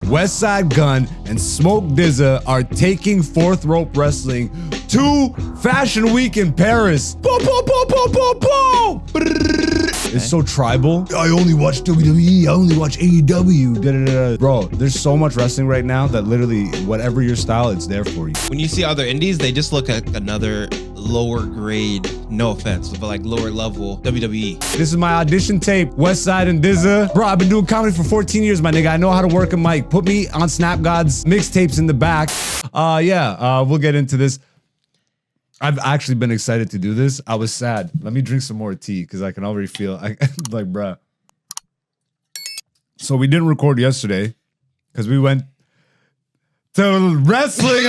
Westside Gunn and Smoke DZA are taking Fourth Rope Wrestling to Fashion Week in Paris. It's so tribal. I only watch WWE, I only watch AEW. Bro, there's so much wrestling right now that literally whatever your style, it's there for you. When you see other indies, they just look at another lower grade, no offense, but like lower level WWE. This is my audition tape, Westside and DZA. Bro, I've been doing comedy for 14 years, my nigga. I know how to work a mic. Put me on Snap God's mixtapes in the back. We'll get into this. I've actually been excited to do this. I was sad. Let me drink some more tea because I can already feel like, bruh. So we didn't record yesterday because we went to wrestling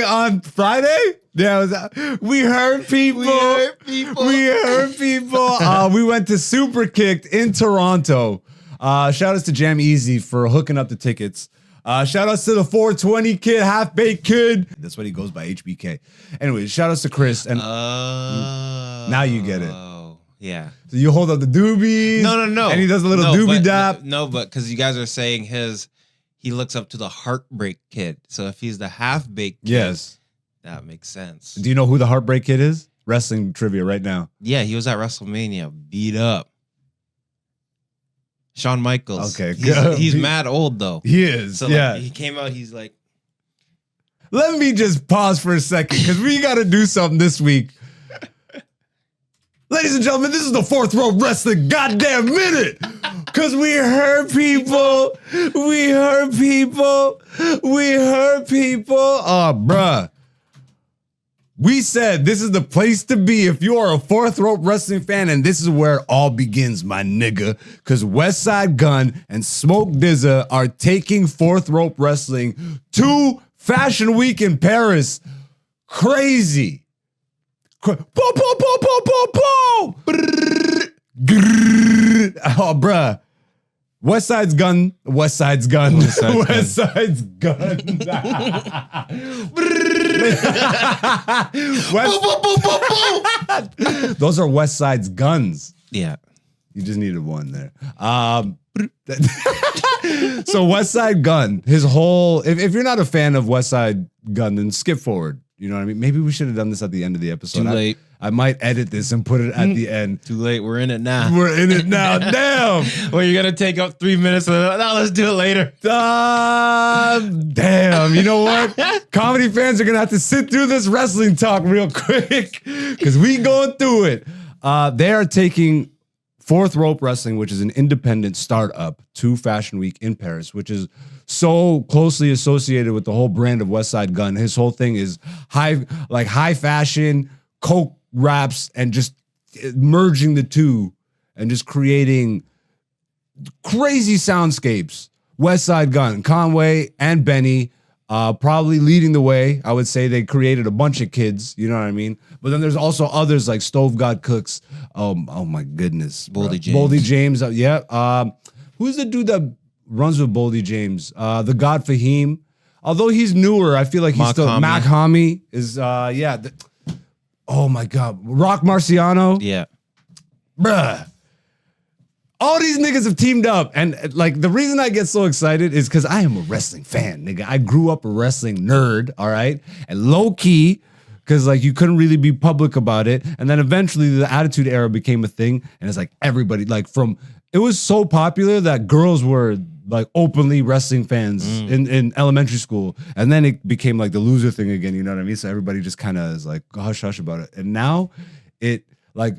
on Friday. Yeah, we heard people. We went to Super Kicked in Toronto. Shout outs to Jam Easy for hooking up the tickets. Shout outs to the 420 kid, half-baked kid. That's what he goes by, HBK. Anyways, shout outs to Chris. And now you get it. Yeah. So you hold up the doobies. No. And he does a little doobie dap. No, but because you guys are saying he looks up to the Heartbreak Kid. So if he's the half-baked kid, yes, that makes sense. Do you know who the Heartbreak Kid is? Wrestling trivia right now. Yeah, he was at WrestleMania, beat up. Shawn Michaels. Okay, he's mad old though. He is. So yeah. Like, he came out. He's like, let me just pause for a second because we got to do something this week. Ladies and gentlemen, this is the Fourth Rope Wrestling goddamn minute. Because we heard people. Oh, bruh. We said this is the place to be if you are a Fourth Rope Wrestling fan, and this is where it all begins, my nigga. Because Westside Gunn and Smoke DZA are taking Fourth Rope Wrestling to Fashion Week in Paris. Crazy. Oh, bruh. Westside's Gun. Those are Westside's guns. yeah. You just needed one there. So Westside Gunn, his whole, if you're not a fan of Westside Gunn, then skip forward. You know what I mean? Maybe we should have done this at the end of the episode. Too late. I might edit this and put it at the end. Too late. We're in it now. We're in it now. Damn. Well, you're going to take up 3 minutes. No, let's do it later. Damn. You know what? Comedy fans are going to have to sit through this wrestling talk real quick because we going through it. They are taking Fourth Rope Wrestling, which is an independent startup, to Fashion Week in Paris, which is so closely associated with the whole brand of Westside Gunn. His whole thing is high fashion, coke raps, and just merging the two and just creating crazy soundscapes. Westside Gunn, Conway and Benny, probably leading the way. I would say they created a bunch of kids, you know what I mean? But then there's also others like Stove God Cooks. Oh my goodness. Boldy James. Boldy James, yeah. Who's the dude that runs with Boldy James? The God Fahim. Although he's newer, I feel like he's still... Mac Hami is, oh my God. Rock Marciano. Yeah. Bruh. All these niggas have teamed up. And like the reason I get so excited is because I am a wrestling fan, nigga. I grew up a wrestling nerd, all right? And low key, because like you couldn't really be public about it. And then eventually the Attitude Era became a thing. And it's like everybody, like it was so popular that girls were like openly wrestling fans in elementary school. And then it became like the loser thing again, you know what I mean? So everybody just kind of is like hush hush about it. And now like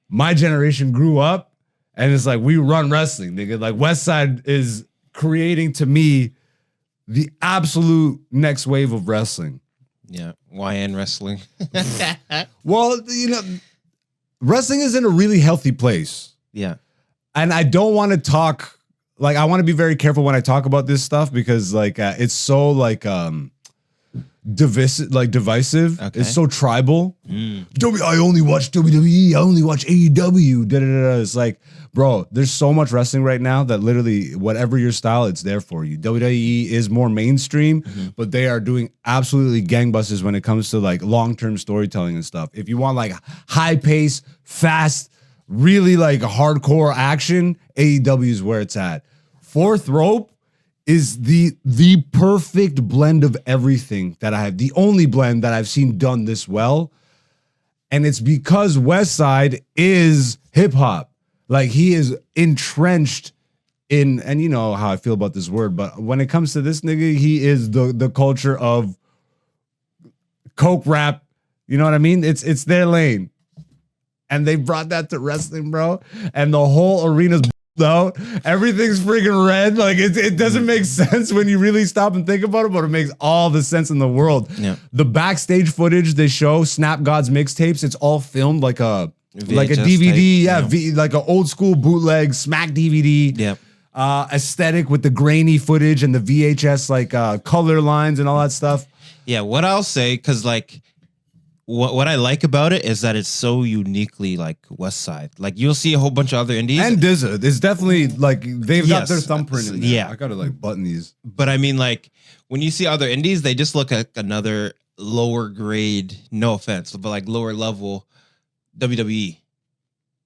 my generation grew up and it's like we run wrestling, nigga. Like Westside is creating to me the absolute next wave of wrestling. Yeah. YN wrestling. Well, you know, wrestling is in a really healthy place. Yeah. And I don't want to talk, like, I want to be very careful when I talk about this stuff because, like, it's so, like, divisive. Okay. It's so tribal. I only watch WWE. I only watch AEW. It's like, bro, there's so much wrestling right now that literally whatever your style, it's there for you. WWE is more mainstream, but they are doing absolutely gangbusters when it comes to like long-term storytelling and stuff. If you want like high pace, fast, really like hardcore action, AEW is where it's at. Fourth Rope is the perfect blend of everything that I have. The only blend that I've seen done this well. And it's because Westside is hip hop. Like he is entrenched in, and you know how I feel about this word, but when it comes to this nigga, he is the culture of coke rap. You know what I mean? It's their lane. And they brought that to wrestling, bro. And the whole arena's out. Everything's freaking red. Like it doesn't make sense when you really stop and think about it, but it makes all the sense in the world. Yeah. The backstage footage they show, Snap God's mixtapes, it's all filmed like a DVD, tape, like an old school bootleg smack DVD. Yeah. Aesthetic with the grainy footage and the VHS like color lines and all that stuff. Yeah, what I'll say, because like what I like about it is that it's so uniquely like West Side. Like you'll see a whole bunch of other indies. And DZA. It's definitely like they've got their thumbprint in there. Yeah. I gotta like button these. But I mean, like when you see other indies, they just look like another lower grade, no offense, but like lower level WWE.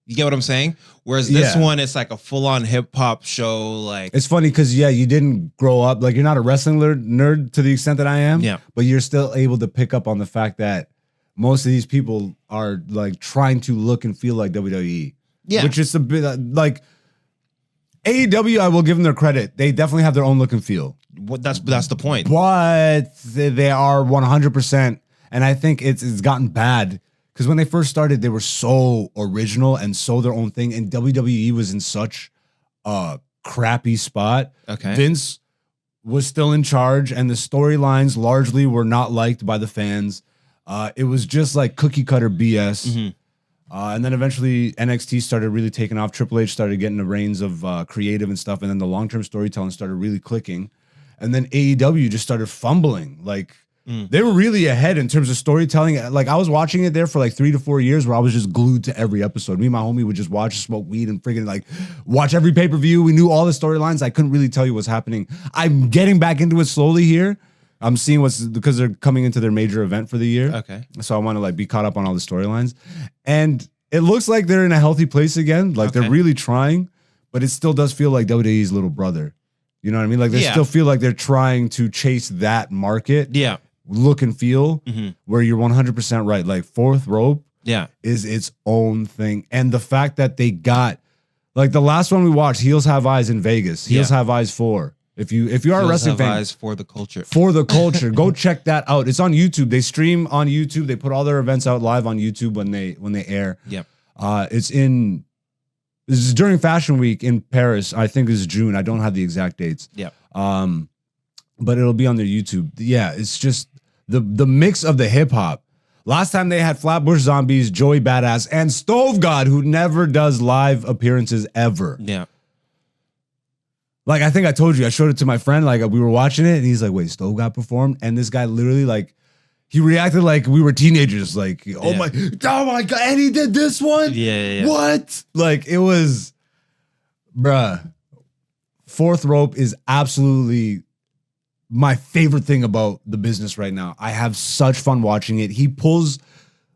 You get what I'm saying? Whereas this one, it's like a full-on hip-hop show. Like it's funny because you didn't grow up like you're not a wrestling nerd to the extent that I am. Yeah, but you're still able to pick up on the fact that most of these people are like trying to look and feel like WWE. Yeah, which is a bit like AEW. I will give them their credit; they definitely have their own look and feel. That's the point. But they are 100%, and I think it's gotten bad. Because when they first started, they were so original and so their own thing. And WWE was in such a crappy spot. Okay. Vince was still in charge and the storylines largely were not liked by the fans. It was just like cookie cutter BS. Mm-hmm. And then eventually NXT started really taking off. Triple H started getting the reins of creative and stuff. And then the long-term storytelling started really clicking. And then AEW just started fumbling. Like, they were really ahead in terms of storytelling. Like I was watching it there for like 3 to 4 years where I was just glued to every episode. Me and my homie would just watch, smoke weed and friggin' like watch every pay-per-view. We knew all the storylines. I couldn't really tell you what's happening. I'm getting back into it slowly here. I'm seeing because they're coming into their major event for the year. Okay. So I want to like be caught up on all the storylines. And it looks like they're in a healthy place again. Like they're really trying, but it still does feel like WWE's little brother. You know what I mean? Like they still feel like they're trying to chase that market. Yeah. Look and feel where you're 100% right. Like Fourth Rope is its own thing. And the fact that they got like the last one we watched, Heels Have Eyes in Vegas, Heels Have Eyes 4. If you are a wrestling fan, Eyes for the culture. For the culture. Go check that out. It's on YouTube. They stream on YouTube. They put all their events out live on YouTube when they air. Yep. This is during Fashion Week in Paris. I think this is June. I don't have the exact dates. Yep. But it'll be on their YouTube. Yeah, it's just the mix of the hip hop. Last time they had Flatbush Zombies, Joey Badass, and Stove God, who never does live appearances ever. Yeah. Like I think I told you, I showed it to my friend. Like we were watching it, and he's like, "Wait, Stove God performed?" And this guy literally like he reacted like we were teenagers. Like, oh my god, and he did this one. Yeah. What? Like it was, bruh. Fourth Rope is absolutely my favorite thing about the business right now. I have such fun watching it. He pulls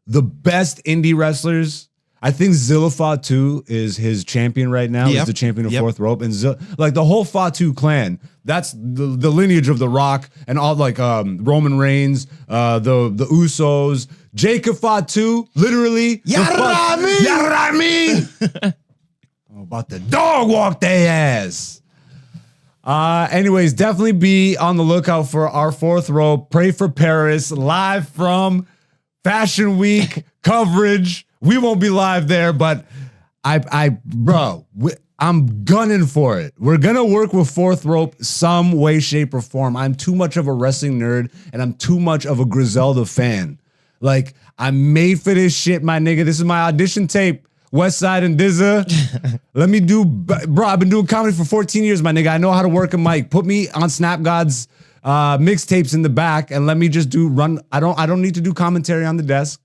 the best indie wrestlers. I think Zilla Fatu is his champion right now. He's the champion of Fourth Rope. And like the whole Fatu clan, that's the lineage of The Rock and all like Roman Reigns, the Usos, Jacob Fatu, literally. Yarami! I'm about to dog walk their ass. Anyways, definitely be on the lookout for our Fourth Rope. Pray for Paris, live from Fashion Week coverage. We won't be live there, but I'm gunning for it. We're gonna work with Fourth Rope some way, shape, or form. I'm too much of a wrestling nerd, and I'm too much of a Griselda fan. Like I'm made for this shit, my nigga. This is my audition tape. Westside and DZA. Let me do, bro. I've been doing comedy for 14 years, my nigga. I know how to work a mic. Put me on Snap God's mixtapes in the back, and let me just run. I don't need to do commentary on the desk,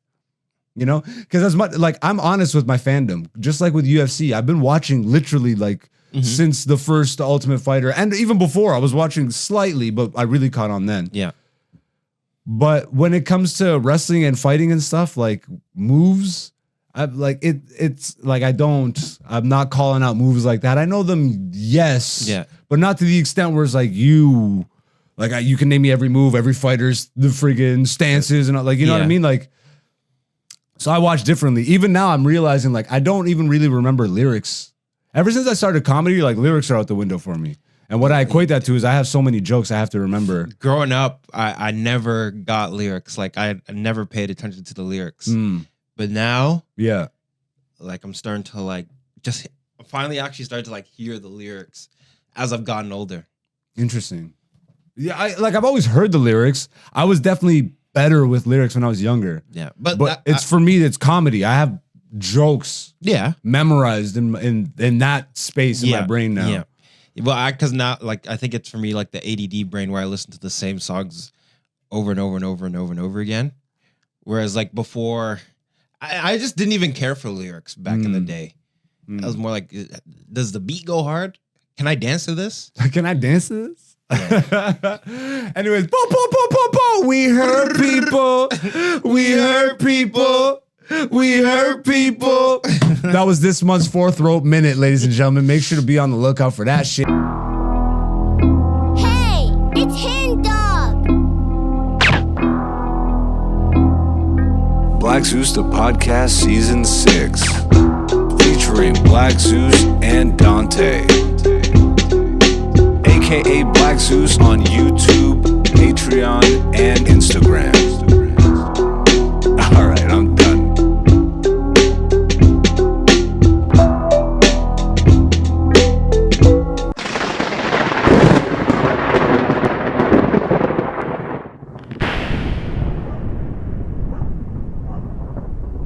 you know, because as much like I'm honest with my fandom, just like with UFC. I've been watching literally like since the first Ultimate Fighter, and even before I was watching slightly, but I really caught on then. Yeah. But when it comes to wrestling and fighting and stuff, like moves. I'm like it's like I'm not calling out moves like that. I know them, yes. Yeah. But not to the extent where it's like you can name me every move, every fighter's the friggin' stances and like, you know what I mean? Like, so I watch differently. Even now I'm realizing like I don't even really remember lyrics. Ever since I started comedy, like lyrics are out the window for me. And what I equate that to is I have so many jokes I have to remember. Growing up, I never got lyrics. Like I never paid attention to the lyrics. But now, yeah, like I'm starting to like I'm finally actually starting to like hear the lyrics as I've gotten older. Interesting. Yeah, I've always heard the lyrics. I was definitely better with lyrics when I was younger. Yeah, but for me, it's comedy. I have jokes, memorized in that space in my brain now. Yeah, well, because now, like, I think it's for me like the ADD brain where I listen to the same songs over and over and over and over and over again. Whereas like before, I just didn't even care for lyrics back in the day. I was more like, does the beat go hard? Can I dance to this? Can I dance to this? Yeah. Anyways, we hurt people. We hurt people. We hurt people. That was this month's 4th Rope Minute, ladies and gentlemen. Make sure to be on the lookout for that shit. Hey, it's Hen Dog. Black Zeus the Podcast Season 6, featuring Black Zeus and Dante, aka Black Zeus on YouTube, Patreon, and Instagram.